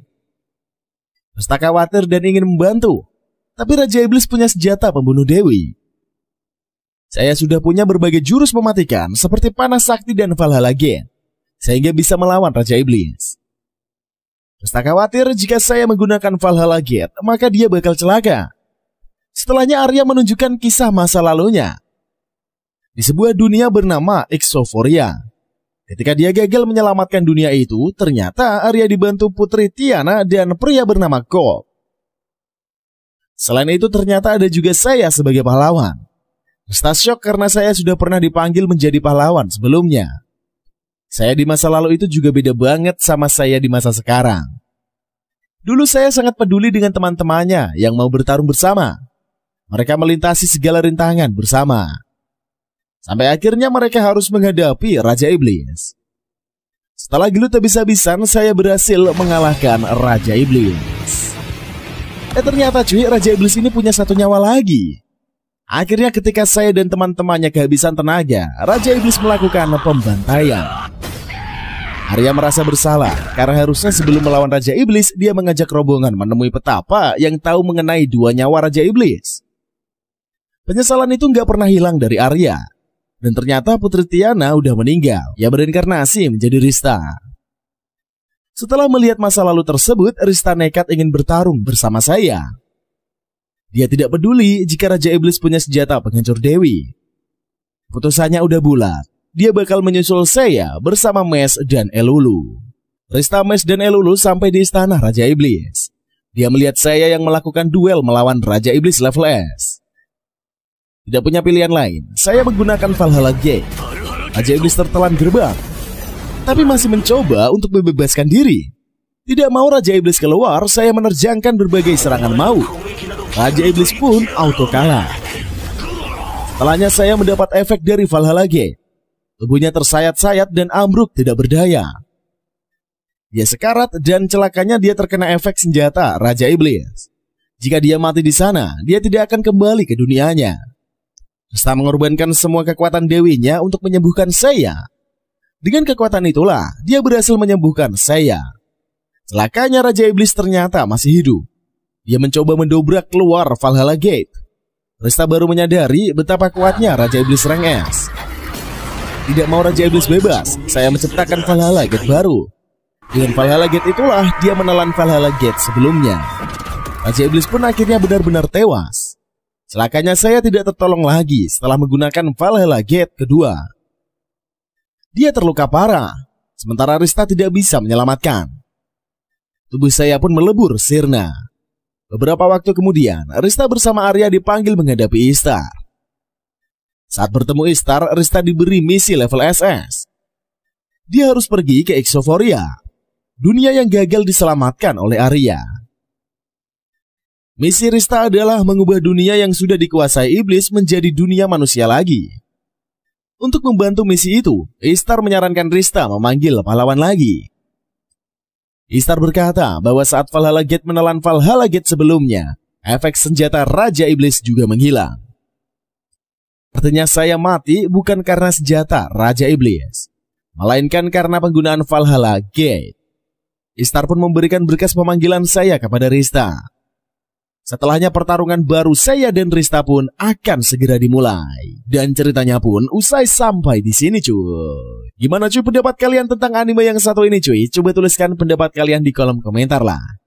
Rista khawatir dan ingin membantu, tapi Raja Iblis punya senjata pembunuh Dewi. Saya sudah punya berbagai jurus mematikan seperti Panas Sakti dan Valhalla Gate, sehingga bisa melawan Raja Iblis. Rista khawatir jika saya menggunakan Valhalla Gate, maka dia bakal celaka. Setelahnya Arya menunjukkan kisah masa lalunya di sebuah dunia bernama Exophoria. Ketika dia gagal menyelamatkan dunia itu, ternyata Arya dibantu Putri Tiana dan pria bernama Ko. Selain itu ternyata ada juga saya sebagai pahlawan. Rista syok karena saya sudah pernah dipanggil menjadi pahlawan sebelumnya. Saya di masa lalu itu juga beda banget sama saya di masa sekarang. Dulu saya sangat peduli dengan teman-temannya yang mau bertarung bersama. Mereka melintasi segala rintangan bersama. Sampai akhirnya mereka harus menghadapi Raja Iblis. Setelah gelut habis-habisan, saya berhasil mengalahkan Raja Iblis. Ternyata cuy, Raja Iblis ini punya satu nyawa lagi. Akhirnya ketika saya dan teman-temannya kehabisan tenaga, Raja Iblis melakukan pembantaian. Arya merasa bersalah karena harusnya sebelum melawan Raja Iblis, dia mengajak rombongan menemui petapa yang tahu mengenai 2 nyawa Raja Iblis. Penyesalan itu nggak pernah hilang dari Arya. Dan ternyata Putri Tiana udah meninggal. Ia berinkarnasi menjadi Rista. Setelah melihat masa lalu tersebut, Rista nekat ingin bertarung bersama saya. Dia tidak peduli jika Raja Iblis punya senjata penghancur Dewi. Putusannya udah bulat. Dia bakal menyusul saya bersama Mes dan Elulu. Rista, Mes, dan Elulu sampai di istana Raja Iblis. Dia melihat saya yang melakukan duel melawan Raja Iblis level S. Tidak punya pilihan lain, saya menggunakan Valhalla Gate. Raja Iblis tertelan gerbang, tapi masih mencoba untuk membebaskan diri. Tidak mau Raja Iblis keluar, saya menerjangkan berbagai serangan maut. Raja Iblis pun auto kalah. Setelahnya saya mendapat efek dari Valhalla Gate. Tubuhnya tersayat-sayat dan ambruk tidak berdaya. Dia sekarat dan celakanya dia terkena efek senjata Raja Iblis. Jika dia mati di sana, dia tidak akan kembali ke dunianya. Rista mengorbankan semua kekuatan dewinya untuk menyembuhkan saya. Dengan kekuatan itulah, dia berhasil menyembuhkan saya. Celakanya Raja Iblis ternyata masih hidup. Dia mencoba mendobrak keluar Valhalla Gate. Rista baru menyadari betapa kuatnya Raja Iblis rank S. Tidak mau Raja Iblis bebas, saya menciptakan Valhalla Gate baru. Dengan Valhalla Gate itulah dia menelan Valhalla Gate sebelumnya. Raja Iblis pun akhirnya benar-benar tewas. Celakanya saya tidak tertolong lagi setelah menggunakan Valhalla Gate kedua. Dia terluka parah, sementara Rista tidak bisa menyelamatkan. Tubuh saya pun melebur sirna. Beberapa waktu kemudian, Rista bersama Arya dipanggil menghadapi Ishtar. Saat bertemu Ishtar, Rista diberi misi level SS. Dia harus pergi ke Exoforia, dunia yang gagal diselamatkan oleh Arya. Misi Rista adalah mengubah dunia yang sudah dikuasai iblis menjadi dunia manusia lagi. Untuk membantu misi itu, Ishtar menyarankan Rista memanggil pahlawan lagi. Ishtar berkata bahwa saat Valhalla Gate menelan Valhalla Gate sebelumnya, efek senjata Raja Iblis juga menghilang. Artinya saya mati bukan karena senjata Raja Iblis, melainkan karena penggunaan Valhalla Gate. Ishtar pun memberikan berkas pemanggilan saya kepada Rista. Setelahnya pertarungan baru saya dan Rista pun akan segera dimulai. Dan ceritanya pun usai sampai di sini cuy. Gimana cuy pendapat kalian tentang anime yang satu ini cuy? Coba tuliskan pendapat kalian di kolom komentar lah.